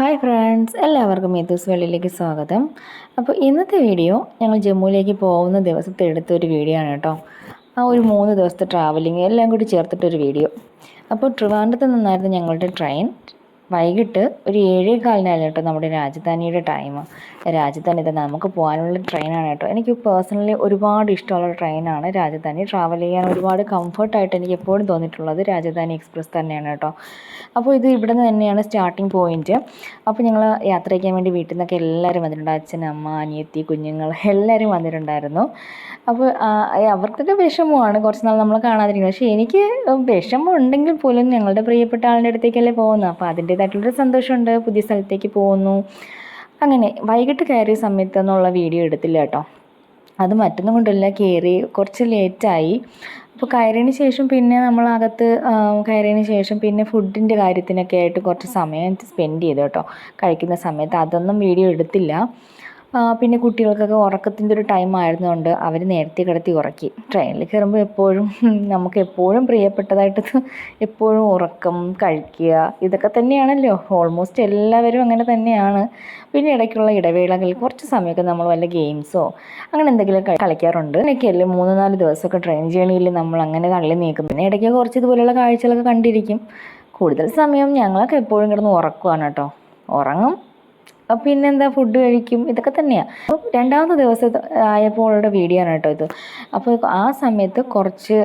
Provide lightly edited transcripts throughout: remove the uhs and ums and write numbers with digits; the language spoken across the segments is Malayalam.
ഹായ് ഫ്രണ്ട്സ്, എല്ലാവർക്കും മീത്തൂസ് വേൾഡിലേക്ക് സ്വാഗതം. അപ്പോൾ ഇന്നത്തെ വീഡിയോ ഞങ്ങൾ ജമ്മുവിലേക്ക് പോകുന്ന ദിവസത്തെ എടുത്തൊരു വീഡിയോ ആണ് കേട്ടോ. ആ ഒരു 3 ദിവസത്തെ ട്രാവലിങ് എല്ലാം കൂടി ചേർത്തിട്ടൊരു വീഡിയോ. അപ്പോൾ ട്രിവാൻഡ്രത്ത് നിന്നായിരുന്നു ഞങ്ങളുടെ ട്രെയിൻ. വൈകിട്ട് ഒരു 7:15 കേട്ടോ നമ്മുടെ രാജധാനിയുടെ ടൈം. രാജധാനി തന്നെ നമുക്ക് പോകാനുള്ള ട്രെയിനാണ് കേട്ടോ. എനിക്ക് പേഴ്സണലി ഒരുപാട് ഇഷ്ടമുള്ള ട്രെയിനാണ് രാജധാനി. ട്രാവൽ ചെയ്യാൻ ഒരുപാട് കംഫർട്ടായിട്ട് എനിക്ക് എപ്പോഴും തോന്നിയിട്ടുള്ളത് രാജധാനി എക്സ്പ്രസ് തന്നെയാണ് കേട്ടോ. അപ്പോൾ ഇത് ഇവിടെ നിന്ന് തന്നെയാണ് സ്റ്റാർട്ടിങ് പോയിൻറ്റ്. അപ്പോൾ ഞങ്ങൾ യാത്ര ചെയ്യാൻ വേണ്ടി വീട്ടിൽ നിന്നൊക്കെ എല്ലാവരും വന്നിട്ടുണ്ട്. അച്ഛൻ, അമ്മ, അനിയത്തി, കുഞ്ഞുങ്ങൾ എല്ലാവരും വന്നിട്ടുണ്ടായിരുന്നു. അപ്പോൾ അവർക്കൊക്കെ വിഷമമാണ് കുറച്ച് നാൾ നമ്മളെ കാണാതിരിക്കുന്നത്. പക്ഷേ എനിക്ക് വിഷമം ഉണ്ടെങ്കിൽ പോലും ഞങ്ങളുടെ പ്രിയപ്പെട്ട ആളുടെ അടുത്തേക്കല്ലേ പോകുന്നത്. അപ്പോൾ അതിൻ്റേതായിട്ടുള്ളൊരു സന്തോഷമുണ്ട്. പുതിയ സ്ഥലത്തേക്ക് പോകുന്നു. അങ്ങനെ വൈകിട്ട് കയറിയ സമയത്തൊന്നുള്ള വീഡിയോ എടുത്തില്ല കേട്ടോ. അത് മറ്റൊന്നും കൊണ്ടല്ല, കയറി കുറച്ച് ലേറ്റായി. അപ്പോൾ കയറിയതിന് ശേഷം പിന്നെ നമ്മളകത്ത് കയറിയതിന് ശേഷം പിന്നെ ഫുഡിൻ്റെ കാര്യത്തിനൊക്കെ ആയിട്ട് കുറച്ച് സമയം സ്പെൻഡ് ചെയ്തു കേട്ടോ. കഴിക്കുന്ന സമയത്ത് അതൊന്നും വീഡിയോ എടുത്തില്ല. പിന്നെ കുട്ടികൾക്കൊക്കെ ഉറക്കത്തിൻ്റെ ഒരു ടൈം ആയിരുന്നുകൊണ്ട് അവർ നേരത്തെ കിടത്തി ഉറക്കി. ട്രെയിനിൽ കയറുമ്പോൾ എപ്പോഴും നമുക്ക് എപ്പോഴും പ്രിയപ്പെട്ടതായിട്ട് എപ്പോഴും ഉറക്കം, കഴിക്കുക, ഇതൊക്കെ തന്നെയാണല്ലോ. ഓൾമോസ്റ്റ് എല്ലാവരും അങ്ങനെ തന്നെയാണ്. പിന്നെ ഇടയ്ക്കുള്ള ഇടവേളകളിൽ കുറച്ച് സമയമൊക്കെ നമ്മൾ വല്ല ഗെയിംസോ അങ്ങനെ എന്തെങ്കിലും കളിക്കാറുണ്ട്. അങ്ങനെയൊക്കെയല്ലേ 3-4 ദിവസമൊക്കെ ട്രെയിൻ ജേണിയിൽ നമ്മൾ അങ്ങനെ തള്ളി നീക്കും. പിന്നെ ഇടയ്ക്ക് കുറച്ച് ഇതുപോലെയുള്ള കാഴ്ചകളൊക്കെ കണ്ടിരിക്കും. കൂടുതൽ സമയം ഞങ്ങളൊക്കെ എപ്പോഴും കിടന്ന് ഉറക്കുവാണ് കേട്ടോ. ഉറങ്ങും, പിന്നെന്താ, ഫുഡ് കഴിക്കും, ഇതൊക്കെ തന്നെയാണ്. അപ്പോൾ 2ാമത്തെ ദിവസം ആയപ്പോഴുള്ള വീഡിയോ ആണ് കേട്ടോ ഇത്. അപ്പോൾ ആ സമയത്ത് കുറച്ച്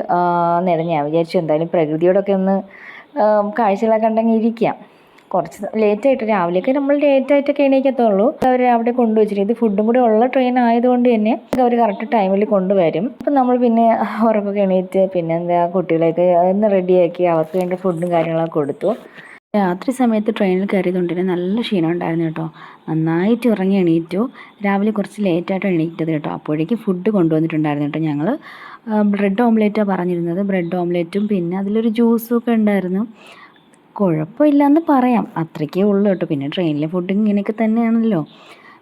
നേരം ഞാൻ വിചാരിച്ചു എന്തായാലും പ്രകൃതിയോടൊക്കെ ഒന്ന് കാഴ്ചകളൊക്കെ ഉണ്ടെങ്കിൽ ഇരിക്കാം. കുറച്ച് ലേറ്റായിട്ട്, രാവിലെയൊക്കെ നമ്മൾ ലേറ്റായിട്ടൊക്കെ എണീക്കത്തുള്ളൂ. അവർ അവിടെ കൊണ്ടുവച്ചിട്ട് ഇത് ഫുഡും കൂടെ ഉള്ള ട്രെയിൻ ആയതുകൊണ്ട് തന്നെ അവർ കറക്റ്റ് ടൈമിൽ കൊണ്ടുവരും. അപ്പം നമ്മൾ പിന്നെ ഉറക്കൊക്കെ എണീറ്റ് പിന്നെന്താ കുട്ടികളെയൊക്കെ ഒന്ന് റെഡിയാക്കി അവർക്ക് വേണ്ട ഫുഡും കാര്യങ്ങളൊക്കെ കൊടുത്തു. രാത്രി സമയത്ത് ട്രെയിനിൽ കയറിയതുകൊണ്ട് തന്നെ നല്ല ക്ഷീണം ഉണ്ടായിരുന്നു കേട്ടോ. നന്നായിട്ട് ഉറങ്ങി എണീറ്റു. രാവിലെ കുറച്ച് ലേറ്റായിട്ട് എണീറ്റത് കേട്ടോ. അപ്പോഴേക്ക് ഫുഡ് കൊണ്ടുവന്നിട്ടുണ്ടായിരുന്നു കേട്ടോ. ഞങ്ങൾ ബ്രെഡ് ഓംലേറ്റാണ് പറഞ്ഞിരുന്നത്. ബ്രെഡ് ഓംലേറ്റും പിന്നെ അതിലൊരു ജ്യൂസും ഒക്കെ ഉണ്ടായിരുന്നു. കുഴപ്പമില്ലയെന്ന് പറയാം, അത്രയ്ക്കേ ഉള്ളൂ കേട്ടോ. പിന്നെ ട്രെയിനിലെ ഫുഡ് ഇങ്ങനെയൊക്കെ തന്നെയാണല്ലോ.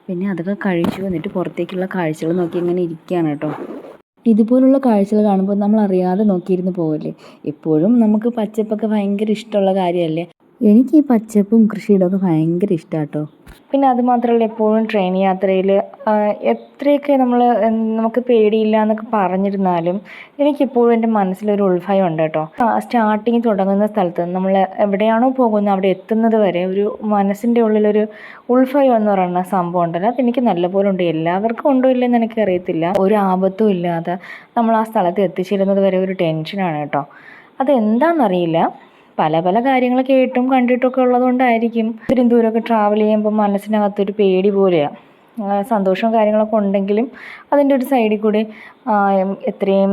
പിന്നെ അതൊക്കെ കഴിച്ചു. എന്നിട്ട് പുറത്തേക്കുള്ള കാഴ്ചകൾ നോക്കി ഇങ്ങനെ ഇരിക്കുകയാണ് കേട്ടോ. ഇതുപോലുള്ള കാഴ്ചകൾ കാണുമ്പോൾ നമ്മൾ അറിയാതെ നോക്കിയിരുന്ന് പോവില്ലേ. എപ്പോഴും നമുക്ക് പച്ചപ്പൊക്കെ ഭയങ്കര ഇഷ്ടമുള്ള കാര്യമല്ലേ. എനിക്ക് ഈ പച്ചപ്പും കൃഷിയിടമൊക്കെ ഭയങ്കര ഇഷ്ടമാണ് കേട്ടോ. പിന്നെ അതുമാത്രമല്ല, എപ്പോഴും ട്രെയിൻ യാത്രയിൽ എത്രയൊക്കെ നമുക്ക് പേടിയില്ല എന്നൊക്കെ പറഞ്ഞിരുന്നാലും എനിക്കെപ്പോഴും എൻ്റെ മനസ്സിലൊരു ഉത്ഭയം ഉണ്ട് കേട്ടോ. സ്റ്റാർട്ടിങ് തുടങ്ങുന്ന സ്ഥലത്ത് നമ്മൾ എവിടെയാണോ പോകുന്നത് അവിടെ എത്തുന്നത് വരെ ഒരു മനസ്സിൻ്റെ ഉള്ളിലൊരു ഉത്ഭയം എന്ന് പറയുന്ന സംഭവം ഉണ്ടല്ലോ. അതെനിക്ക് നല്ലപോലെ ഉണ്ട്. എല്ലാവർക്കും ഉണ്ടോ ഇല്ലെന്ന് എനിക്കറിയത്തില്ല. ഒരു ആപത്തും ഇല്ലാതെ നമ്മൾ ആ സ്ഥലത്ത് എത്തിച്ചേരുന്നത് വരെ ഒരു ടെൻഷനാണ് കേട്ടോ. അതെന്താണെന്നറിയില്ല. പല പല കാര്യങ്ങൾ കേട്ടും കണ്ടിട്ടൊക്കെ ഉള്ളതുകൊണ്ടായിരിക്കും. ഇത്രയും ദൂരമൊക്കെ ട്രാവൽ ചെയ്യുമ്പോൾ മനസ്സിനകത്തൊരു പേടി പോലെയാണ്. സന്തോഷവും കാര്യങ്ങളൊക്കെ ഉണ്ടെങ്കിലും അതിൻ്റെ ഒരു സൈഡിൽ കൂടി എത്രയും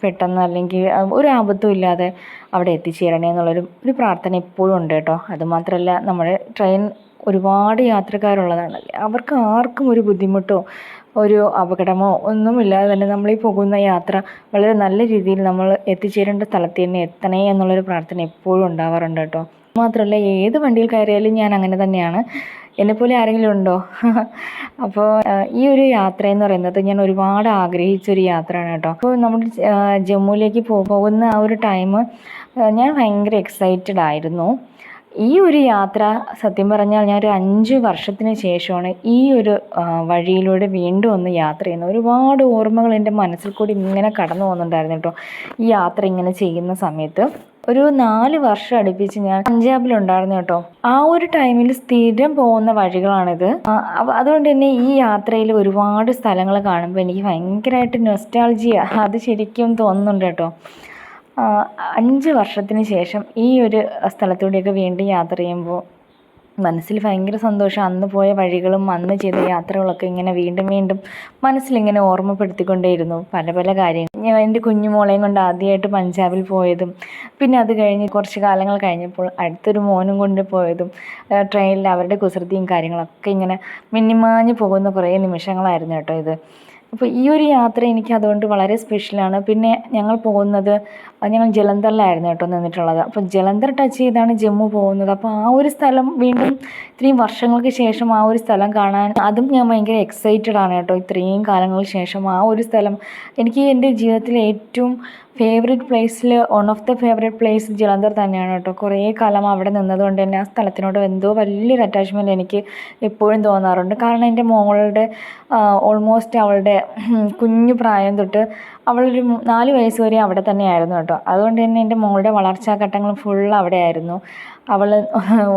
പെട്ടെന്ന് അല്ലെങ്കിൽ ഒരു ആപത്തും ഇല്ലാതെ അവിടെ എത്തിച്ചേരണേ എന്നുള്ളൊരു പ്രാർത്ഥന എപ്പോഴും ഉണ്ട് കേട്ടോ. അതുമാത്രമല്ല, നമ്മുടെ ട്രെയിൻ ഒരുപാട് യാത്രക്കാരുള്ളതാണല്ലേ. അവർക്ക് ആർക്കും ഒരു ബുദ്ധിമുട്ടോ ഒരു അപകടമോ ഒന്നുമില്ലാതെ തന്നെ നമ്മളീ പോകുന്ന യാത്ര വളരെ നല്ല രീതിയിൽ നമ്മൾ എത്തിച്ചേരേണ്ട സ്ഥലത്ത് തന്നെ എത്തണേ എന്നുള്ളൊരു പ്രാർത്ഥന എപ്പോഴും ഉണ്ടാവാറുണ്ട് കേട്ടോ. മാത്രമല്ല, ഏത് വണ്ടിയിൽ കയറിയാലും ഞാൻ അങ്ങനെ തന്നെയാണ്. എന്നെപ്പോലെ ആരെങ്കിലും ഉണ്ടോ? അപ്പോൾ ഈ ഒരു യാത്ര എന്ന് പറയുന്നത് ഞാൻ ഒരുപാട് ആഗ്രഹിച്ചൊരു യാത്രയാണ് കേട്ടോ. അപ്പോൾ നമ്മൾ ജമ്മുവിലേക്ക് പോകുന്ന ആ ഒരു ടൈം ഞാൻ ഭയങ്കര എക്സൈറ്റഡ് ആയിരുന്നു. ഈ ഒരു യാത്ര സത്യം പറഞ്ഞാൽ ഞാൻ ഒരു 5 വർഷത്തിന് ശേഷമാണ് ഈ ഒരു വഴിയിലൂടെ വീണ്ടും ഒന്ന് യാത്ര ചെയ്യുന്നത്. ഒരുപാട് ഓർമ്മകൾ എൻ്റെ മനസ്സിൽ കൂടി ഇങ്ങനെ കടന്നു പോകുന്നുണ്ടായിരുന്നു കേട്ടോ. ഈ യാത്ര ഇങ്ങനെ ചെയ്യുന്ന സമയത്ത് ഒരു 4 വർഷം അടുപ്പിച്ച് ഞാൻ പഞ്ചാബിലുണ്ടായിരുന്നു കേട്ടോ. ആ ഒരു ടൈമിൽ സ്ഥിരം പോകുന്ന വഴികളാണിത്. അതുകൊണ്ട് തന്നെ ഈ യാത്രയിൽ ഒരുപാട് സ്ഥലങ്ങൾ കാണുമ്പോൾ എനിക്ക് ഭയങ്കരമായിട്ട് നൊസ്റ്റാൾജിയ അത് ശരിക്കും തോന്നുന്നുണ്ട് കേട്ടോ. 5 വർഷത്തിന് ശേഷം ഈ ഒരു സ്ഥലത്തൂടെയൊക്കെ വീണ്ടും യാത്ര ചെയ്യുമ്പോൾ മനസ്സിൽ ഭയങ്കര സന്തോഷം. അന്ന് പോയ വഴികളും അന്ന് ചെയ്ത യാത്രകളൊക്കെ ഇങ്ങനെ വീണ്ടും വീണ്ടും മനസ്സിലിങ്ങനെ ഓർമ്മപ്പെടുത്തിക്കൊണ്ടേയിരുന്നു പല പല കാര്യങ്ങൾ. ഞാൻ എൻ്റെ കുഞ്ഞുമോളെയും കൊണ്ട് ആദ്യമായിട്ട് പഞ്ചാബിൽ പോയതും പിന്നെ അത് കഴിഞ്ഞ് കുറച്ച് കാലങ്ങൾ കഴിഞ്ഞപ്പോൾ അടുത്തൊരു മോനും കൊണ്ട് പോയതും ട്രെയിനിൽ അവരുടെ കുസൃതിയും കാര്യങ്ങളൊക്കെ ഇങ്ങനെ മിന്നിമാഞ്ഞ് പോകുന്ന കുറേ നിമിഷങ്ങളായിരുന്നു കേട്ടോ ഇത്. അപ്പോൾ ഈ ഒരു യാത്ര എനിക്ക് അതുകൊണ്ട് വളരെ സ്പെഷ്യലാണ്. പിന്നെ ഞങ്ങൾ ജലന്ധറിലായിരുന്നു കേട്ടോ നിന്നിട്ടുള്ളത്. അപ്പോൾ ജലന്ധർ ടച്ച് ചെയ്താണ് ജമ്മു പോകുന്നത്. അപ്പോൾ ആ ഒരു സ്ഥലം വീണ്ടും ഇത്രയും വർഷങ്ങൾക്ക് ശേഷം ആ ഒരു സ്ഥലം കാണാൻ അതും ഞാൻ ഭയങ്കര എക്സൈറ്റഡ് ആണ് കേട്ടോ. ഇത്രയും കാലങ്ങൾക്ക് ശേഷം ആ ഒരു സ്ഥലം എനിക്ക് എൻ്റെ ജീവിതത്തിലെ ഏറ്റവും ഫേവറേറ്റ് പ്ലേസിൽ one of the favourite place Jalandhar തന്നെയാണ് കേട്ടോ. കുറേ കാലം അവിടെ നിന്നതുകൊണ്ട് തന്നെ ആ സ്ഥലത്തിനോട് എന്തോ വലിയൊരു അറ്റാച്ച്മെൻറ്റ് എനിക്ക് എപ്പോഴും തോന്നാറുണ്ട്. കാരണം എൻ്റെ മോളുടെ ഓൾമോസ്റ്റ് അവളുടെ കുഞ്ഞു പ്രായം തൊട്ട് അവളൊരു 4 വയസ്സ് വരെ അവിടെ തന്നെയായിരുന്നു കേട്ടോ. അതുകൊണ്ട് തന്നെ എൻ്റെ മോളുടെ വളർച്ചാ ഘട്ടങ്ങൾ ഫുൾ അവിടെ ആയിരുന്നു. അവൾ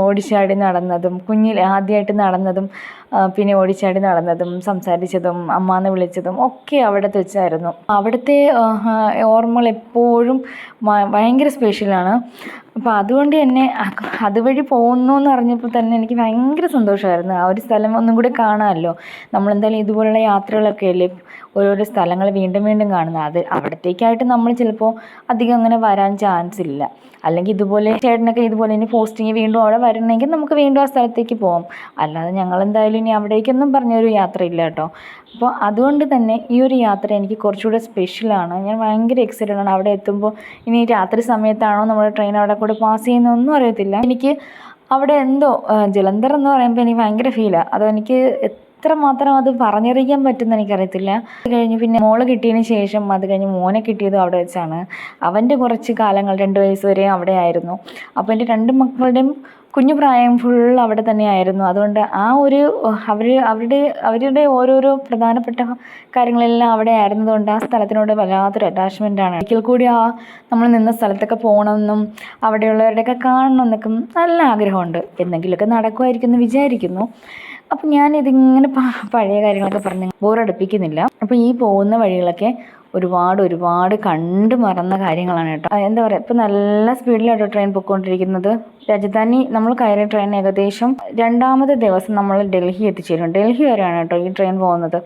ഓടിച്ചാടി നടന്നതും ആദ്യമായിട്ട് നടന്നതും പിന്നെ ഓടിച്ചാടി നടന്നതും സംസാരിച്ചതും അമ്മാന്ന് വിളിച്ചതും ഒക്കെ അവിടുത്തെ വെച്ചായിരുന്നു. അവിടുത്തെ ഓർമ്മകൾ എപ്പോഴും ഭയങ്കര സ്പെഷ്യലാണ്. അപ്പോൾ അതുകൊണ്ട് തന്നെ അതുവഴി പോകുന്നു എന്ന് അറിഞ്ഞപ്പോൾ തന്നെ എനിക്ക് ഭയങ്കര സന്തോഷമായിരുന്നു. ആ ഒരു സ്ഥലം ഒന്നും കൂടി കാണാമല്ലോ. നമ്മളെന്തായാലും ഇതുപോലുള്ള യാത്രകളൊക്കെ അല്ലേ ഓരോരോ സ്ഥലങ്ങൾ വീണ്ടും വീണ്ടും കാണുന്നത്. അത് അവിടത്തേക്കായിട്ട് നമ്മൾ ചിലപ്പോൾ അധികം അങ്ങനെ വരാൻ ചാൻസ് ഇല്ല. അല്ലെങ്കിൽ ഇതുപോലെ ചേട്ടനൊക്കെ ഇതുപോലെ ഇനി പോസ്റ്റിങ് വീണ്ടും അവിടെ വരണമെങ്കിൽ നമുക്ക് വീണ്ടും ആ സ്ഥലത്തേക്ക് പോകാം. അല്ലാതെ ഞങ്ങളെന്തായാലും ഇനി അവിടേക്കൊന്നും പറഞ്ഞൊരു യാത്രയില്ല കേട്ടോ. അപ്പോൾ അതുകൊണ്ട് തന്നെ ഈ ഒരു യാത്ര എനിക്ക് കുറച്ചുകൂടെ സ്പെഷ്യലാണ്. ഞാൻ ഭയങ്കര എക്സൈറ്റഡ് ആണ്. അവിടെ എത്തുമ്പോൾ ഇനി രാത്രി സമയത്താണോ നമ്മുടെ ട്രെയിൻ അവിടെ കൂടെ പാസ് ചെയ്യുന്നതൊന്നും അറിയത്തില്ല. എനിക്ക് അവിടെ എന്തോ ജലന്ധർ എന്ന് പറയുമ്പോൾ എനിക്ക് ഭയങ്കര ഫീലാണ്. അതെനിക്ക് എത്രമാത്രം അത് പറഞ്ഞറിയിക്കാൻ പറ്റുമെന്ന് എനിക്കറിയത്തില്ല. അത് കഴിഞ്ഞ് പിന്നെ മോള് കിട്ടിയതിന് ശേഷം അത് കഴിഞ്ഞ് മോനെ കിട്ടിയതും അവിടെ വെച്ചാണ്. അവൻ്റെ കുറച്ച് കാലങ്ങൾ 2 വയസ്സ് വരെ അവിടെ ആയിരുന്നു. അപ്പോൾ എൻ്റെ 2 മക്കളുടെയും കുഞ്ഞു പ്രായം ഫുൾ അവിടെ തന്നെയായിരുന്നു. അതുകൊണ്ട് ആ ഒരു അവരുടെ ഓരോരോ പ്രധാനപ്പെട്ട കാര്യങ്ങളെല്ലാം അവിടെ ആയിരുന്നതുകൊണ്ട് ആ സ്ഥലത്തിനോട് വല്ലാത്തൊരു അറ്റാച്ച്മെൻറ്റാണ്. ഒരിക്കൽ കൂടി നമ്മൾ നിന്ന സ്ഥലത്തൊക്കെ പോകണമെന്നും അവിടെയുള്ളവരുടെയൊക്കെ കാണണം എന്നൊക്കെ നല്ല ആഗ്രഹമുണ്ട്. എന്തെങ്കിലുമൊക്കെ നടക്കുമായിരിക്കും എന്ന് വിചാരിക്കുന്നു. അപ്പം ഞാനിതിങ്ങനെ പഴയ കാര്യങ്ങളൊക്കെ പറഞ്ഞ് ബോറടിപ്പിക്കുന്നില്ല. അപ്പോൾ ഈ പോകുന്ന വഴികളൊക്കെ ഒരുപാട് കണ്ടു മറന്ന കാര്യങ്ങളാണ് കേട്ടോ. എന്താ പറയുക, ഇപ്പം നല്ല സ്പീഡിലാട്ടോ ട്രെയിൻ പൊയ്ക്കൊണ്ടിരിക്കുന്നത്. രാജധാനി നമ്മൾ കയറിയ ട്രെയിൻ ഏകദേശം 2ാമത്തെ ദിവസം നമ്മൾ ഡൽഹി എത്തിച്ചേരും. ഡൽഹി വരെയാണ് കേട്ടോ ഈ ട്രെയിൻ പോകുന്നത്.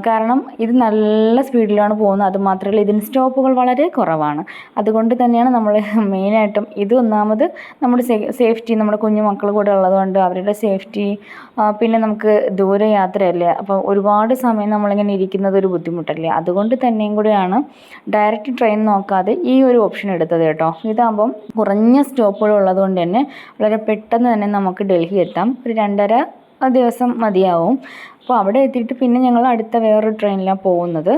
കാരണം ഇത് നല്ല സ്പീഡിലാണ് പോകുന്നത്. അതുമാത്രമല്ല ഇതിന് സ്റ്റോപ്പുകൾ വളരെ കുറവാണ്. അതുകൊണ്ട് തന്നെയാണ് നമ്മൾ മെയിനായിട്ടും ഇത് ഒന്നാമത് നമ്മുടെ സേഫ്റ്റി, നമ്മുടെ കുഞ്ഞു മക്കൾ കൂടെ ഉള്ളതുകൊണ്ട് അവരുടെ സേഫ്റ്റി, പിന്നെ നമുക്ക് ദൂരയാത്രയല്ലേ, അപ്പോൾ ഒരുപാട് സമയം നമ്മളിങ്ങനെ ഇരിക്കുന്നത് ഒരു ബുദ്ധിമുട്ടല്ലേ. അതുകൊണ്ട് തന്നെയും കൂടെയാണ് ഡയറക്റ്റ് ട്രെയിൻ നോക്കാതെ ഈ ഒരു ഓപ്ഷൻ എടുത്തത് കേട്ടോ. ഇതാകുമ്പം കുറഞ്ഞ സ്റ്റോപ്പുകൾ ഉള്ളതുകൊണ്ട് തന്നെ വളരെ പെട്ടെന്ന് തന്നെ നമുക്ക് ഡൽഹി എത്താം. ഒരു 2.5 ദിവസം മതിയാവും. അപ്പോൾ അവിടെ എത്തിയിട്ട് പിന്നെ ഞങ്ങൾ അടുത്ത വേറൊരു ട്രെയിനിലാണ് പോകുന്നത്.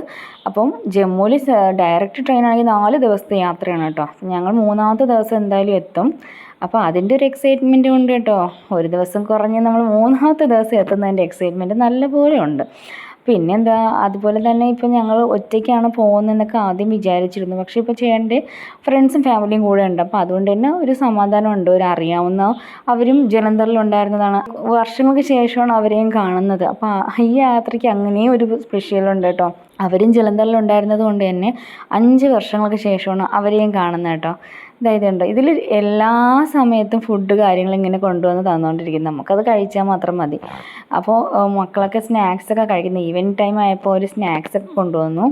അപ്പം ജമ്മുവിൽ ഡയറക്റ്റ് ട്രെയിനാണെങ്കിൽ 4 ദിവസത്തെ യാത്രയാണ് കേട്ടോ. ഞങ്ങൾ 3ാമത്തെ ദിവസം എന്തായാലും എത്തും. അപ്പോൾ അതിൻ്റെ ഒരു എക്സൈറ്റ്മെൻറ്റ് ഉണ്ട് കേട്ടോ. ഒരു ദിവസം കുറഞ്ഞ് നമ്മൾ 3ാമത്തെ ദിവസം എത്തുന്നതിൻ്റെ എക്സൈറ്റ്മെൻറ്റ് നല്ലപോലെ ഉണ്ട്. പിന്നെന്താ, അതുപോലെ തന്നെ ഇപ്പം ഞങ്ങൾ ഒറ്റയ്ക്കാണ് പോകുന്നതെന്നൊക്കെ ആദ്യം വിചാരിച്ചിരുന്നു. പക്ഷേ ഇപ്പോൾ ചേട്ടൻ്റെ ഫ്രണ്ട്സും ഫാമിലിയും കൂടെ ഉണ്ട്. അപ്പോൾ അതുകൊണ്ട് തന്നെ ഒരു സമാധാനമുണ്ട്. ഒരു അറിയാവുന്ന അവരും ജലന്ധറിലുണ്ടായിരുന്നതാണ്. വർഷങ്ങൾക്ക് ശേഷമാണ് അവരെയും കാണുന്നത്. അപ്പോൾ ഈ യാത്രയ്ക്ക് അങ്ങനെയും ഒരു സ്പെഷ്യലുണ്ട് കേട്ടോ. അവരും ജലന്ധറിലുണ്ടായിരുന്നത് കൊണ്ട് തന്നെ 5 വർഷങ്ങൾക്ക് ശേഷമാണ് അവരെയും കാണുന്നത് കേട്ടോ. ഇതായതുണ്ട് ഇതിൽ എല്ലാ സമയത്തും ഫുഡ് കാര്യങ്ങൾ ഇങ്ങനെ കൊണ്ടുവന്ന് തന്നുകൊണ്ടിരിക്കും. നമുക്കത് കഴിച്ചാൽ മാത്രം മതി. അപ്പോൾ മക്കളൊക്കെ സ്നാക്സൊക്കെ കഴിക്കുന്നു. ഈവനിങ് ടൈം ആയപ്പോൾ ഒരു സ്നാക്സൊക്കെ കൊണ്ടുവന്നു.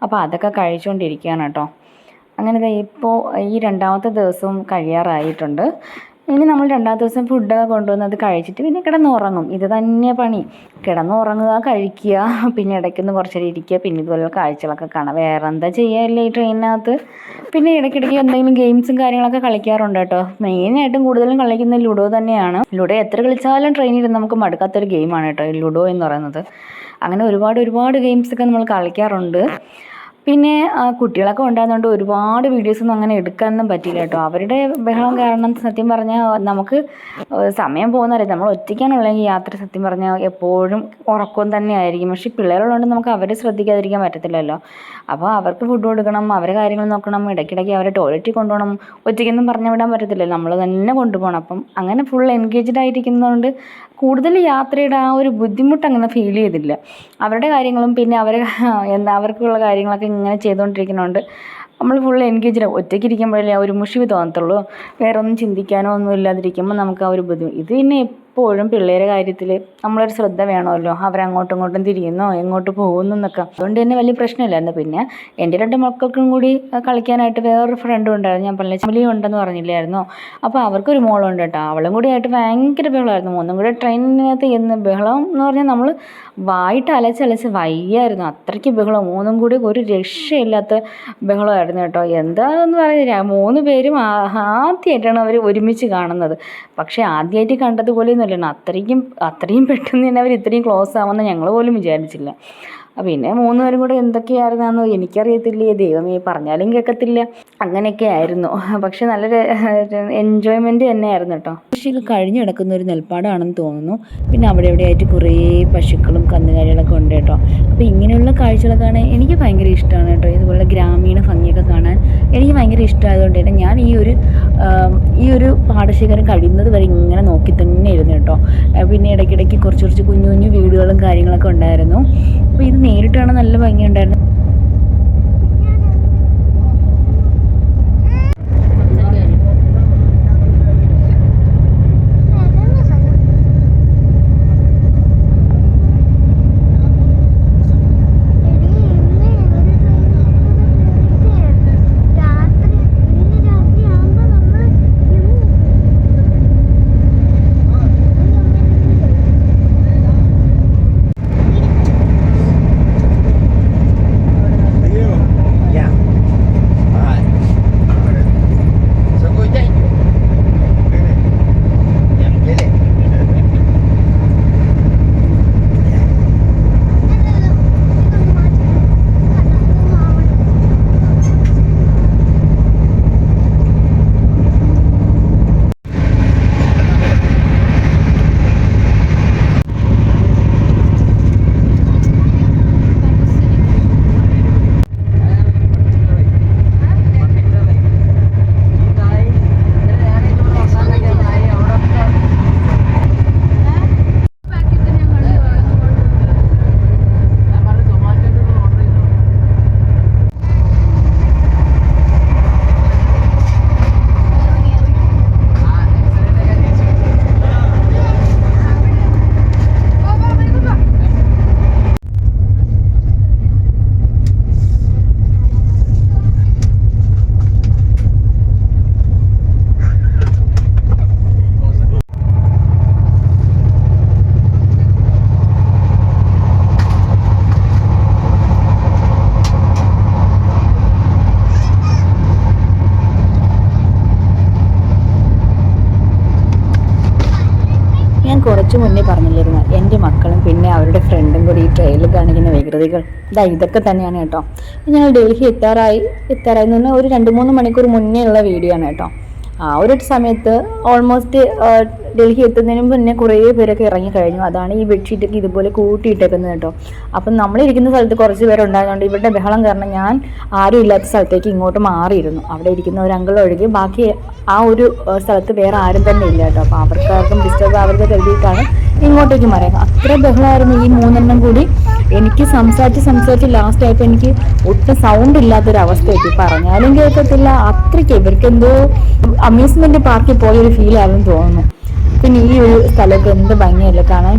അപ്പോൾ അതൊക്കെ കഴിച്ചുകൊണ്ടിരിക്കുകയാണ് കേട്ടോ. അങ്ങനെ ഇപ്പോൾ ഈ 2ാമത്തെ ദിവസവും കഴിയാറായിട്ടുണ്ട്. ഇനി നമ്മൾ 2ാമത്തെ ദിവസം ഫുഡൊക്കെ കൊണ്ടുവന്നത് കഴിച്ചിട്ട് പിന്നെ കിടന്നുറങ്ങും. ഇത് തന്നെ പണി, കിടന്നുറങ്ങുക, കഴിക്കുക, പിന്നെ ഇടയ്ക്കൊന്ന് കുറച്ചേരം ഇരിക്കുക, പിന്നെ ഇതുപോലെ കാഴ്ചകളൊക്കെ കാണാം. വേറെ എന്താ ചെയ്യാല്ലേ ഈ ട്രെയിനിനകത്ത്. പിന്നെ ഇടയ്ക്കിടയ്ക്ക് എന്തെങ്കിലും ഗെയിംസും കാര്യങ്ങളൊക്കെ കളിക്കാറുണ്ട് കേട്ടോ. മെയിനായിട്ടും കൂടുതലും കളിക്കുന്നത് ലുഡോ തന്നെയാണ്. ലുഡോ എത്ര കളിച്ചാലും ട്രെയിനിൽ നമുക്ക് മടുക്കാത്തൊരു ഗെയിമാണ് കേട്ടോ ഈ ലുഡോ എന്ന് പറയുന്നത്. അങ്ങനെ ഒരുപാട് ഗെയിംസൊക്കെ നമ്മൾ കളിക്കാറുണ്ട്. പിന്നെ കുട്ടികളൊക്കെ ഉണ്ടായിരുന്നതുകൊണ്ട് ഒരുപാട് വീഡിയോസൊന്നും അങ്ങനെ എടുക്കാനൊന്നും പറ്റിയില്ല കേട്ടോ. അവരുടെ ബഹളം കാരണം സത്യം പറഞ്ഞാൽ നമുക്ക് സമയം പോകുന്നറിയാം. നമ്മൾ ഒറ്റയ്ക്കാണുള്ളെങ്കിൽ യാത്ര സത്യം പറഞ്ഞാൽ എപ്പോഴും ഉറക്കം തന്നെ ആയിരിക്കും. പക്ഷേ പിള്ളേരുള്ളതുകൊണ്ട് നമുക്ക് അവരെ ശ്രദ്ധിക്കാതിരിക്കാൻ പറ്റത്തില്ലല്ലോ. അപ്പോൾ അവർക്ക് ഫുഡ് കൊടുക്കണം, അവരെ കാര്യങ്ങൾ നോക്കണം, ഇടയ്ക്കിടയ്ക്ക് അവരെ ടോയ്ലറ്റിൽ കൊണ്ടുപോകണം. ഒറ്റയ്ക്കൊന്നും പറഞ്ഞു വിടാൻ പറ്റത്തില്ലല്ലോ, നമ്മൾ തന്നെ കൊണ്ടുപോകണം. അപ്പം അങ്ങനെ ഫുൾ എൻഗേജ്ഡ് ആയിരിക്കുന്നതുകൊണ്ട് കൂടുതൽ യാത്രയുടെ ആ ഒരു ബുദ്ധിമുട്ട് അങ്ങനെ ഫീൽ ചെയ്തില്ല. അവരുടെ കാര്യങ്ങളും പിന്നെ അവർക്കുള്ള കാര്യങ്ങളൊക്കെ ഇങ്ങനെ ചെയ്തുകൊണ്ടിരിക്കുന്നതുകൊണ്ട് നമ്മൾ ഫുൾ എൻഗേജ്ഡ്. ഒറ്റയ്ക്ക് ഇരിക്കുമ്പോഴല്ലേ ആ ഒരു മുഷിവ് തോന്നത്തുള്ളൂ. വേറെ ഒന്നും ചിന്തിക്കാനോ ഒന്നും ഇല്ലാതിരിക്കുമ്പോൾ നമുക്ക് ആ ഒരു ബുദ്ധിമുട്ട്. ഇത് പിന്നെ എപ്പോഴും പിള്ളേരുടെ കാര്യത്തിൽ നമ്മളൊരു ശ്രദ്ധ വേണമല്ലോ. അവരങ്ങോട്ടും ഇങ്ങോട്ടും തിരിയുന്നോ എങ്ങോട്ട് പോകുന്നു എന്നൊക്കെ. അതുകൊണ്ട് തന്നെ വലിയ പ്രശ്നമില്ലായിരുന്നു. പിന്നെ എൻ്റെ 2 മക്കൾക്കും കൂടി കളിക്കാനായിട്ട് വേറൊരു ഫ്രണ്ടും ഉണ്ടായിരുന്നു. ഞാൻ പറഞ്ഞില്ല, ചമലി ഉണ്ടെന്ന് പറഞ്ഞില്ലായിരുന്നോ. അപ്പോൾ അവർക്കൊരു മോളുണ്ട് കേട്ടോ. അവളും കൂടി ആയിട്ട് ഭയങ്കര ബഹളമായിരുന്നു. 3 കൂടെ ട്രെയിനിനകത്ത് എന്ന് ബഹളം എന്ന് പറഞ്ഞാൽ നമ്മൾ വായിട്ട് അലച്ചലച്ച് വയ്യായിരുന്നു. അത്രയ്ക്ക് ബഹളം. 3 കൂടി ഒരു രക്ഷയില്ലാത്ത ബഹളമായിരുന്നു കേട്ടോ. എന്താണെന്ന് പറയുന്നില്ല, 3 പേരും ആദ്യമായിട്ടാണ് അവർ ഒരുമിച്ച് കാണുന്നത്. പക്ഷേ ആദ്യമായിട്ട് കണ്ടതുപോലെ അത്രയും പെട്ടെന്ന് തന്നെ അവർ ഇത്രയും ക്ലോസ് ആവുമെന്ന് ഞങ്ങൾ പോലും വിചാരിച്ചില്ല. പിന്നെ 3 പേരും കൂടെ എന്തൊക്കെയായിരുന്നെന്ന് എനിക്കറിയത്തില്ല, ദൈവമേ പറഞ്ഞാലും കേൾക്കത്തില്ല, അങ്ങനെയൊക്കെ ആയിരുന്നു. പക്ഷെ നല്ലൊരു എൻജോയ്മെൻറ്റ് തന്നെയായിരുന്നു കേട്ടോ. പക്ഷേ ഇത് കഴിഞ്ഞ് കിടക്കുന്ന ഒരു നെൽപ്പാടമാണെന്ന് തോന്നുന്നു. പിന്നെ അവിടെ എവിടെയായിട്ട് കുറേ പശുക്കളും കന്നുകാലികളൊക്കെ ഉണ്ട് കേട്ടോ. അപ്പോൾ ഇങ്ങനെയുള്ള കാഴ്ചകളൊക്കെ കാണാൻ എനിക്ക് ഭയങ്കര ഇഷ്ടമാണ് കേട്ടോ. ഇതുപോലെ ഗ്രാമീണ ഭംഗിയൊക്കെ കാണാൻ എനിക്ക് ഭയങ്കര ഇഷ്ടമായതുകൊണ്ട് തന്നെ ഞാൻ ഈ ഒരു പാടശേഖരം കഴിയുന്നത് വരെ ഇങ്ങനെ നോക്കി തന്നെ ഇരുന്നു കേട്ടോ. പിന്നെ ഇടയ്ക്കിടയ്ക്ക് കുറച്ച് കുഞ്ഞു കുഞ്ഞു വീടുകളും കാര്യങ്ങളൊക്കെ ഉണ്ടായിരുന്നു. അപ്പോൾ ഇത് നേരിട്ട് കാണാൻ നല്ല ഭംഗിയുണ്ടായിരുന്നു. കുറച്ച് മുന്നേ പറഞ്ഞില്ലായിരുന്നു എൻ്റെ മക്കളും പിന്നെ അവരുടെ ഫ്രണ്ടും കൂടി ഈ ട്രെയിനിൽ കാണിക്കുന്ന വികൃതികൾ. ഇതൊക്കെ തന്നെയാണ് കേട്ടോ. ഞങ്ങൾ ഡൽഹി എത്താറായി എന്ന് പറഞ്ഞാൽ ഒരു 2-3 മണിക്കൂർ മുന്നേ ഉള്ള വീഡിയോ ആണ് കേട്ടോ. ആ ഒരു സമയത്ത് ഓൾമോസ്റ്റ് ഡൽഹി എത്തുന്നതിന് മുന്നേ കുറേ പേരൊക്കെ ഇറങ്ങിക്കഴിഞ്ഞു. അതാണ് ഈ ബെഡ്ഷീറ്റൊക്കെ ഇതുപോലെ കൂട്ടിയിട്ടേക്കുന്നത് കേട്ടോ. അപ്പം നമ്മളിരിക്കുന്ന സ്ഥലത്ത് കുറച്ച് പേരുണ്ടായതുകൊണ്ട് ഇവരുടെ ബഹളം കാരണം ഞാൻ ആരും ഇല്ലാത്ത സ്ഥലത്തേക്ക് ഇങ്ങോട്ട് മാറിയിരുന്നു. അവിടെ ഇരിക്കുന്ന ഒരു അങ്കിൾ ഒഴികെ ബാക്കി ആ ഒരു സ്ഥലത്ത് വേറെ ആരും തന്നെ ഇല്ല കേട്ടോ. അപ്പോൾ അവർക്കാർക്കും ഡിസ്റ്റർബ് അവർക്ക് കരുതിയിട്ടാണ് ഇങ്ങോട്ടേക്ക് മാറിയത്. അത്ര ബഹളമായിരുന്നു ഈ 3 കൂടി. എനിക്ക് സംസാരിച്ച് ലാസ്റ്റ് ആയപ്പോൾ എനിക്ക് ഒട്ടും സൗണ്ട് ഇല്ലാത്തൊരവസ്ഥ എത്തി. പറഞ്ഞാലും കേൾക്കത്തില്ല. അത്രയ്ക്ക് ഇവർക്ക് എന്തോ അമ്യൂസ്മെന്റ് പാർക്കിൽ പോയൊരു ഫീൽ ആണെന്ന് തോന്നുന്നു. പിന്നെ ഈ ഒരു സ്ഥലമൊക്കെ എന്ത് ഭംഗിയല്ലേ കാണാൻ.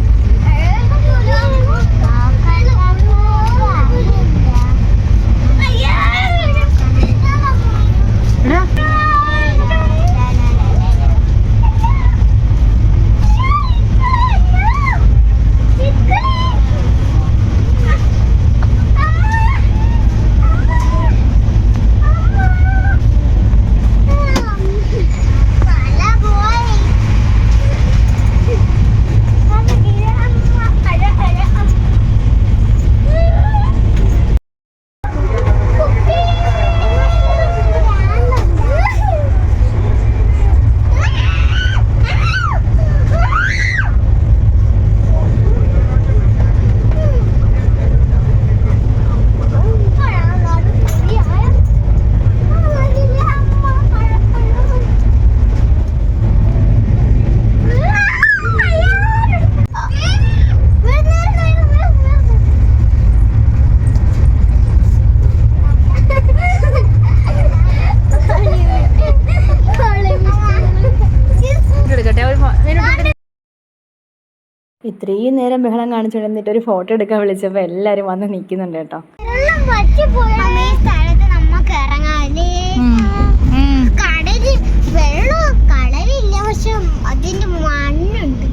ഇത്രയും നേരം ബഹളം കാണിച്ചുകൊണ്ടിരുന്നിട്ട് ഒരു ഫോട്ടോ എടുക്കാൻ വിളിച്ചപ്പോൾ എല്ലാവരും വന്ന് നിൽക്കുന്നുണ്ട് കേട്ടോ. കളരില്ല, പക്ഷെ അതിന്റെ മണ്ണുണ്ട്.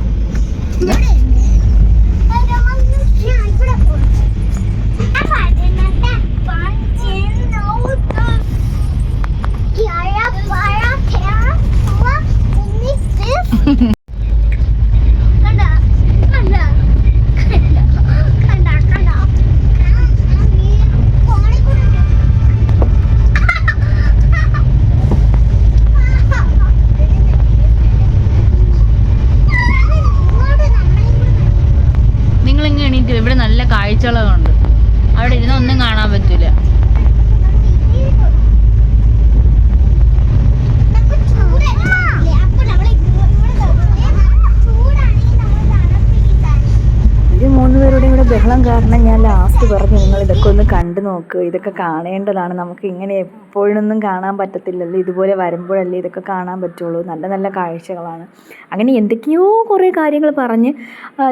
കാഴ്ചകളൊക്കെ ഉണ്ട്. അവിടെ ഇരുന്നൊന്നും കാണാൻ പറ്റില്ല. ഇത് 3 പേരുടെയും കൂടെ ബഹളം കാരണം ഞാൻ ലാസ്റ്റ് പറഞ്ഞു, നിങ്ങൾ ഇതൊക്കെ ഒന്ന് കണ്ടു നോക്ക്, ഇതൊക്കെ കാണേണ്ടതാണ്. നമുക്ക് ഇങ്ങനെ എപ്പോഴൊന്നും കാണാൻ പറ്റത്തില്ലല്ലോ, ഇതുപോലെ വരുമ്പോഴല്ലേ ഇതൊക്കെ കാണാൻ പറ്റുള്ളൂ. നല്ല നല്ല കാഴ്ചകളാണ്. അങ്ങനെ എന്തൊക്കെയോ കുറേ കാര്യങ്ങൾ പറഞ്ഞ്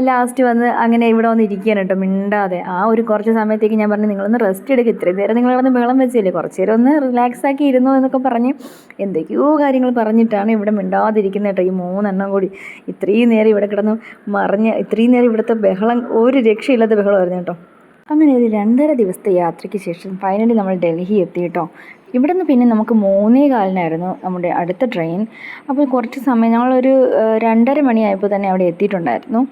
ലാസ്റ്റ് വന്ന് അങ്ങനെ ഇവിടെ വന്ന് ഇരിക്കുകയാണ് കേട്ടോ, മിണ്ടാതെ. ആ ഒരു കുറച്ച് സമയത്തേക്ക് ഞാൻ പറഞ്ഞു, നിങ്ങളൊന്ന് റെസ്റ്റ് എടുക്കുക, ഇത്രയും നേരം നിങ്ങൾ കിടന്ന് ബഹളം വെച്ചില്ലേ, കുറച്ച് നേരം ഒന്ന് റിലാക്സ് ആക്കി ഇരുന്നു എന്നൊക്കെ പറഞ്ഞ് എന്തൊക്കെയോ കാര്യങ്ങൾ പറഞ്ഞിട്ടാണ് ഇവിടെ മിണ്ടാതിരിക്കുന്നത് കേട്ടോ. ഈ 3 എണ്ണം കൂടി ഇത്രയും നേരം ഇവിടെ കിടന്ന് മറിഞ്ഞ് ഇത്രയും നേരം ഇവിടുത്തെ ബഹളം ഒരു രക്ഷയില്ലാത്ത ബഹളമായിരുന്നു കേട്ടോ. അങ്ങനെ ഒരു 2.5 ദിവസത്തെ യാത്രയ്ക്ക് ശേഷം ഫൈനലി നമ്മൾ ഡൽഹി എത്തി കേട്ടോ. ഇവിടെ നിന്ന് പിന്നെ നമുക്ക് 3:15 നമ്മുടെ അടുത്ത ട്രെയിൻ. അപ്പോൾ കുറച്ച് സമയം ഞങ്ങളൊരു 2:30 മണിയായപ്പോൾ തന്നെ അവിടെ എത്തിയിട്ടുണ്ടായിരുന്നു.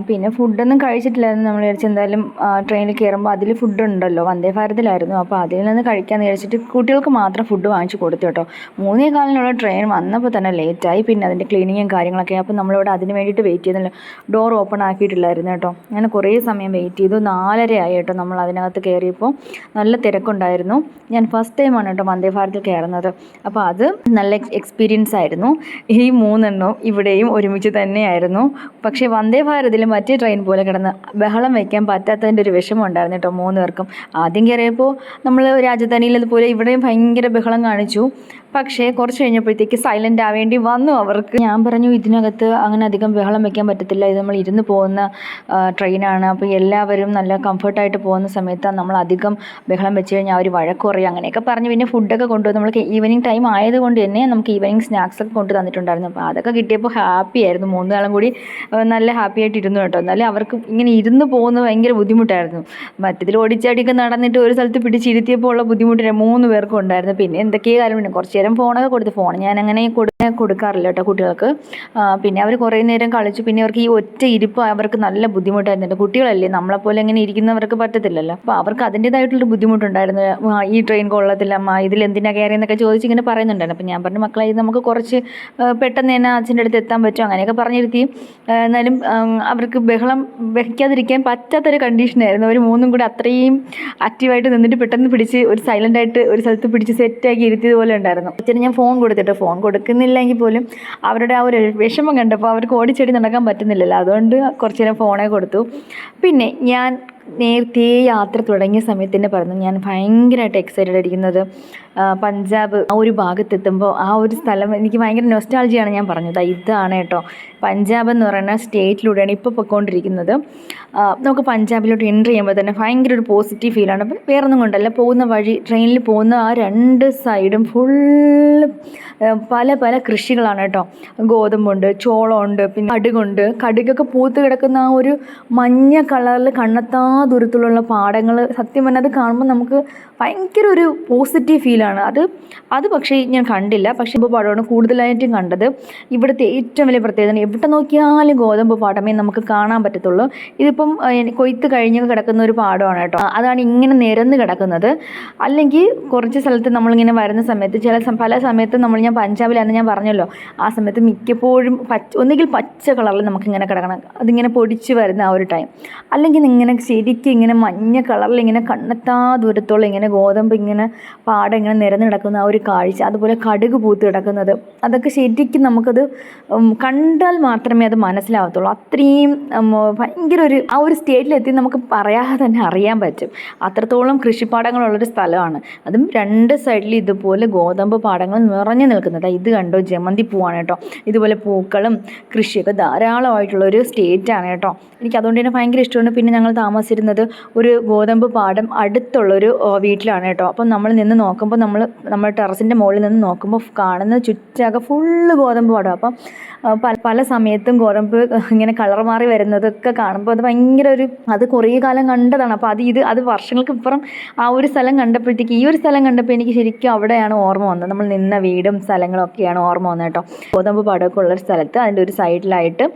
പിന്നെ ഫുഡൊന്നും കഴിച്ചിട്ടില്ലായിരുന്നു. നമ്മൾ വിചാരിച്ച് എന്തായാലും ട്രെയിനിൽ കയറുമ്പോൾ അതിൽ ഫുഡ് ഉണ്ടല്ലോ, വന്ദേ ഭാരതിലായിരുന്നു. അപ്പോൾ അതിൽ നിന്ന് കഴിക്കാമെന്ന് വിചാരിച്ചിട്ട് കുട്ടികൾക്ക് മാത്രം ഫുഡ് വാങ്ങിച്ച് കൊടുത്തു കേട്ടോ. 3:15 ട്രെയിൻ വന്നപ്പോൾ തന്നെ ലേറ്റായി. പിന്നെ അതിൻ്റെ ക്ലീനിങ്ങും കാര്യങ്ങളൊക്കെ. അപ്പോൾ നമ്മളിവിടെ അതിന് വേണ്ടിയിട്ട് വെയിറ്റ് ചെയ്തല്ലോ, ഡോർ ഓപ്പൺ ആക്കിയിട്ടില്ലായിരുന്നു കേട്ടോ. അങ്ങനെ കുറേ സമയം വെയിറ്റ് ചെയ്തു. 4:30 ആയി കേട്ടോ നമ്മൾ അതിനകത്ത് കയറിയപ്പോൾ. നല്ല തിരക്കുണ്ടായിരുന്നു. ഞാൻ ഫസ്റ്റ് ടൈമാണ് കേട്ടോ വന്ദേ ഭാരതിൽ കയറുന്നത്. അപ്പോൾ അത് നല്ല എക്സ്പീരിയൻസ് ആയിരുന്നു. ഈ 3 എണ്ണവും ഇവിടെയും ഒരുമിച്ച് തന്നെയായിരുന്നു. പക്ഷേ വന്ദേ ഭാരതിൽ മറ്റേ ട്രെയിൻ പോലെ കിടന്ന് ബഹളം വയ്ക്കാൻ പറ്റാത്തതിൻ്റെ ഒരു വിഷമം ഉണ്ടായിരുന്നു കേട്ടോ 3 പേർക്കും. ആദ്യം കയറിയപ്പോൾ നമ്മൾ രാജധാനിയിലതുപോലെ ഇവിടെയും ഭയങ്കര ബഹളം കാണിച്ചു. പക്ഷേ കുറച്ച് കഴിഞ്ഞപ്പോഴത്തേക്ക് സൈലൻ്റ് ആവേണ്ടി വന്നു അവർക്ക്. ഞാൻ പറഞ്ഞു, ഇതിനകത്ത് അങ്ങനെ അധികം ബഹളം വയ്ക്കാൻ പറ്റത്തില്ല, ഇത് നമ്മൾ ഇരുന്ന് പോകുന്ന ട്രെയിനാണ്. അപ്പോൾ എല്ലാവരും നല്ല കംഫർട്ടായിട്ട് പോകുന്ന സമയത്ത് നമ്മൾ അധികം ബഹളം വെച്ച് കഴിഞ്ഞാൽ അവർ വഴക്ക് പറയും, അങ്ങനെയൊക്കെ പറഞ്ഞു. പിന്നെ ഫുഡൊക്കെ കൊണ്ടുവന്ന് നമ്മൾക്ക് ഈവനിങ് ടൈം ആയതുകൊണ്ട് തന്നെ നമുക്ക് ഈവനിങ് സ്നാക്സൊക്കെ കൊണ്ടു തന്നിട്ടുണ്ടായിരുന്നു. അപ്പോൾ അതൊക്കെ കിട്ടിയപ്പോൾ ഹാപ്പി ആയിരുന്നു. 3 നാളും കൂടി നല്ല ഹാപ്പി ആയിട്ട് ഇരുന്നു കേട്ടോ. എന്നാലും അവർക്ക് ഇങ്ങനെ ഇരുന്ന് പോകുന്നത് ഭയങ്കര ബുദ്ധിമുട്ടായിരുന്നു. മറ്റതിൽ ഓടിച്ചാടിയൊക്കെ നടന്നിട്ട് ഒരു സ്ഥലത്ത് പിടിച്ചിരുത്തിയപ്പോൾ ഉള്ള ബുദ്ധിമുട്ട് 3 പേർക്കും ഉണ്ടായിരുന്നു. പിന്നെ എന്തൊക്കെയോ കാര്യമുണ്ട്. കുറച്ച് നേരം ഫോണൊക്കെ കൊടുത്തു. ഫോൺ ഞാൻ അങ്ങനെ കൊടുക്കാറില്ല കേട്ടോ കുട്ടികൾക്ക്. പിന്നെ അവർ കുറേ നേരം കളിച്ചു. പിന്നെ അവർക്ക് ഈ ഒറ്റ ഇരിപ്പ് അവർക്ക് നല്ല ബുദ്ധിമുട്ടായിരുന്നു. കുട്ടികളല്ലേ, നമ്മളെപ്പോലെ ഇങ്ങനെ ഇരിക്കുന്നവർക്ക് പറ്റത്തില്ലല്ലോ. അപ്പോൾ അവർക്ക് അതിൻ്റേതായിട്ടുള്ളൊരു ബുദ്ധിമുട്ടുണ്ടായിരുന്നു. ഈ ട്രെയിൻ കൊള്ളത്തില്ല അമ്മ, ഇതിലെന്തിനാ കയറിയെന്നൊക്കെ ചോദിച്ച് ഇങ്ങനെ പറയുന്നുണ്ടായിരുന്നു. അപ്പോൾ ഞാൻ പറഞ്ഞു, മക്കളെ ഇത് നമുക്ക് കുറച്ച് പെട്ടെന്ന് തന്നെ അച്ഛൻ്റെ അടുത്ത് എത്താൻ പറ്റും, അങ്ങനെയൊക്കെ പറഞ്ഞിരുത്തി. എന്നാലും അവർക്ക് ബഹളം വയ്ക്കാതിരിക്കാൻ പറ്റാത്തൊരു കണ്ടീഷനായിരുന്നു. അവർ 3 കൂടി അത്രയും ആക്റ്റീവായിട്ട് നിന്നിട്ട് പെട്ടെന്ന് പിടിച്ച് ഒരു സൈലൻ്റായിട്ട് ഒരു സ്ഥലത്ത് പിടിച്ച് സെറ്റാക്കി ഇരുത്തിയതുപോലെ ഉണ്ടായിരുന്നു. അച്ഛന് ഞാൻ ഫോൺ കൊടുത്തിട്ട്, ഫോൺ കൊടുക്കുന്നില്ലെങ്കിൽ പോലും അവരുടെ ആ ഒരു വിഷമം കണ്ടപ്പോൾ അവർക്ക് ഓടിച്ചെടി നടക്കാൻ പറ്റുന്നില്ലല്ലോ, അതുകൊണ്ട് കുറച്ച് നേരം ഫോണേ കൊടുത്തു. പിന്നെ ഞാൻ നേരത്തെ യാത്ര തുടങ്ങിയ സമയത്ത് തന്നെ പറഞ്ഞു, ഞാൻ ഭയങ്കരമായിട്ട് എക്സൈറ്റഡ് ആയിരിക്കുന്നത് പഞ്ചാബ് ആ ഒരു ഭാഗത്തെത്തുമ്പോൾ ആ ഒരു സ്ഥലം എനിക്ക് ഭയങ്കര നൊസ്റ്റാൾജിയാണ്. ഞാൻ പറഞ്ഞത് ഇതാണ് കേട്ടോ, പഞ്ചാബ് എന്ന് പറയുന്ന സ്റ്റേറ്റിലൂടെയാണ് ഇപ്പോൾ പൊയ്ക്കൊണ്ടിരിക്കുന്നത്. നമുക്ക് പഞ്ചാബിലോട്ട് എൻട്രി ചെയ്യുമ്പോൾ തന്നെ ഭയങ്കര ഒരു പോസിറ്റീവ് ഫീലാണ്. അപ്പോൾ വേറൊന്നും കൊണ്ടല്ല, പോകുന്ന വഴി ട്രെയിനിൽ പോകുന്ന ആ 2 സൈഡും ഫുള്ള് പല പല കൃഷികളാണ് കേട്ടോ. ഗോതമ്പുണ്ട്, ചോളമുണ്ട്, പിന്നെ കടുകുണ്ട്. കടുകൊക്കെ പൂത്ത് കിടക്കുന്ന ആ ഒരു മഞ്ഞ കളറിൽ കണ്ണെത്താ ദൂരത്തിലുള്ള പാടങ്ങൾ. സത്യം പറഞ്ഞാൽ അത് കാണുമ്പോൾ നമുക്ക് ഭയങ്കര ഒരു പോസിറ്റീവ് ഫീലാണ്. അത് പക്ഷേ ഞാൻ കണ്ടില്ല. പക്ഷേ ഇപ്പോൾ പാടമാണ് കൂടുതലായിട്ടും കണ്ടത്. ഇവിടുത്തെ ഏറ്റവും വലിയ പ്രത്യേകത, എവിടെ നോക്കിയാലും ഗോതമ്പ് പാടമേ നമുക്ക് കാണാൻ പറ്റത്തുള്ളൂ. ഇതിപ്പം കൊയ്ത്ത് കഴിഞ്ഞ് കിടക്കുന്ന ഒരു പാടമാണ് കേട്ടോ. അതാണ് ഇങ്ങനെ നിരന്ന് കിടക്കുന്നത്. അല്ലെങ്കിൽ കുറച്ച് സ്ഥലത്ത് നമ്മളിങ്ങനെ വരുന്ന സമയത്ത് പല സമയത്തും ഞാൻ പഞ്ചാബിലാണെന്ന് ഞാൻ പറഞ്ഞല്ലോ, ആ സമയത്ത് മിക്കപ്പോഴും ഒന്നുകിൽ പച്ച കളറിൽ നമുക്കിങ്ങനെ കിടക്കണം, അതിങ്ങനെ പൊടിച്ച് വരുന്ന ആ ഒരു ടൈം. അല്ലെങ്കിൽ ഇങ്ങനെ ശരിക്കും ഇങ്ങനെ മഞ്ഞ കളറിൽ ഇങ്ങനെ കണ്ണെത്താ ദൂരത്തോളം ഇങ്ങനെ ഗോതമ്പ് ഇങ്ങനെ പാടം ഇങ്ങനെ നിരന്ന് കിടക്കുന്ന ആ ഒരു കാഴ്ച, അതുപോലെ കടുക് പൂത്ത് കിടക്കുന്നത്, അതൊക്കെ ശരിക്കും നമുക്കത് കണ്ടാൽ മാത്രമേ അത് മനസ്സിലാവത്തുള്ളൂ. അത്രയും ഭയങ്കര ആ ഒരു സ്റ്റേറ്റിലെത്തി നമുക്ക് പറയാതെ തന്നെ അറിയാൻ പറ്റും. അത്രത്തോളം കൃഷിപ്പാടങ്ങളുള്ളൊരു സ്ഥലമാണ്. അതും 2 സൈഡിൽ ഇതുപോലെ ഗോതമ്പ് പാടങ്ങൾ നിറഞ്ഞു നിൽക്കുന്നത്. ഇത് കണ്ടോ, ജമന്തി പൂവാണ് കേട്ടോ. ഇതുപോലെ പൂക്കളും കൃഷിയൊക്കെ ധാരാളമായിട്ടുള്ളൊരു സ്റ്റേറ്റാണ് കേട്ടോ. എനിക്ക് അതുകൊണ്ട് തന്നെ ഭയങ്കര ഇഷ്ടമാണ്. പിന്നെ ഞങ്ങൾ താമസിച്ചിരുന്നത് ഒരു ഗോതമ്പ് പാടം അടുത്തുള്ളൊരു വീട്ടിലാണ് കേട്ടോ. അപ്പം നമ്മൾ നിന്ന് നോക്കുമ്പോൾ നമ്മൾ ടെറസിൻ്റെ മുകളിൽ നിന്ന് നോക്കുമ്പോൾ കാണുന്ന ചുറ്റാകെ ഫുള്ള് ഗോതമ്പ് പാടം. അപ്പം പല സമയത്തും ഗോതമ്പ് ഇങ്ങനെ കളർ മാറി വരുന്നതൊക്കെ കാണുമ്പോൾ അത് ഭയങ്കര അത് കുറേ കാലം കണ്ടതാണ്. അപ്പോൾ അത് വർഷങ്ങൾക്ക് ഇപ്പുറം ആ ഒരു സ്ഥലം കണ്ടപ്പോഴത്തേക്ക്, ഈ ഒരു സ്ഥലം കണ്ടപ്പോൾ എനിക്ക് ശരിക്കും അവിടെയാണ് ഓർമ്മ വന്നത്. നമ്മൾ നിന്ന വീടും സ്ഥലങ്ങളൊക്കെയാണ് ഓർമ്മ വന്നത് കേട്ടോ. ഗോതമ്പ് പാടമൊക്കെ ഉള്ളൊരു സ്ഥലത്ത് അതിൻ്റെ ഒരു സൈഡിലായിട്ട്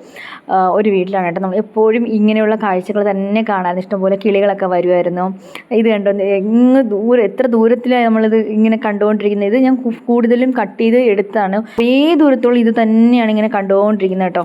ഒരു വീട്ടിലാണ് കേട്ടോ. നമ്മൾ എപ്പോഴും ഇങ്ങനെയുള്ള കാഴ്ചകൾ തന്നെ കാണാൻ ഇഷ്ടംപോലെ കിളികളൊക്കെ വരുമായിരുന്നു. ഇത് കണ്ടോ, എത്ര ദൂരത്തിലാണ് നമ്മളിത് ഇങ്ങനെ കണ്ടുകൊണ്ടിരിക്കുന്നത്. ഇത് ഞാൻ കൂടുതലും കട്ട് ചെയ്ത് എടുത്താണ്. കുറേ ദൂരത്തോളം ഇത് തന്നെയാണ് ഇങ്ങനെ കണ്ടുകൊണ്ടിരിക്കുന്നത് കേട്ടോ.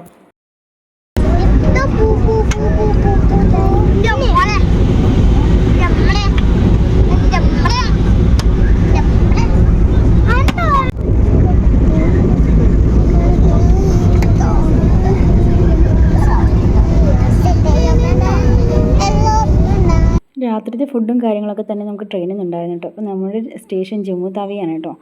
രാത്രിത്തെ ഫുഡും കാര്യങ്ങളൊക്കെ തന്നെ നമുക്ക് ട്രെയിനിൽ നിന്നുണ്ടായിരുന്നു കേട്ടോ. അപ്പോൾ നമ്മുടെ സ്റ്റേഷൻ ജമ്മു താവിയാണ് കേട്ടോ.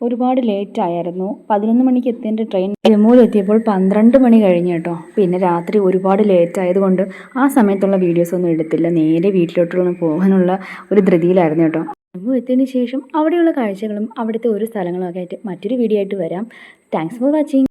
ഒരുപാട് ലേറ്റ് ആയിരുന്നു. 11 മണിക്ക് എത്തേണ്ട ട്രെയിൻ ജമ്മുവിൽ എത്തിയപ്പോൾ 12 മണി കഴിഞ്ഞു കേട്ടോ. പിന്നെ രാത്രി ഒരുപാട് ലേറ്റ് ആയതുകൊണ്ട് ആ സമയത്തുള്ള വീഡിയോസൊന്നും എടുത്തില്ല. നേരെ വീട്ടിലോട്ടുള്ള പോകാനുള്ള ഒരു ധൃതിയിലായിരുന്നു കേട്ടോ. ജമ്മു എത്തിയതിന് ശേഷം അവിടെയുള്ള കാഴ്ചകളും അവിടുത്തെ ഓരോ സ്ഥലങ്ങളും ഒക്കെ ആയിട്ട് മറ്റൊരു വീഡിയോ ആയിട്ട് വരാം. Thanks for watching.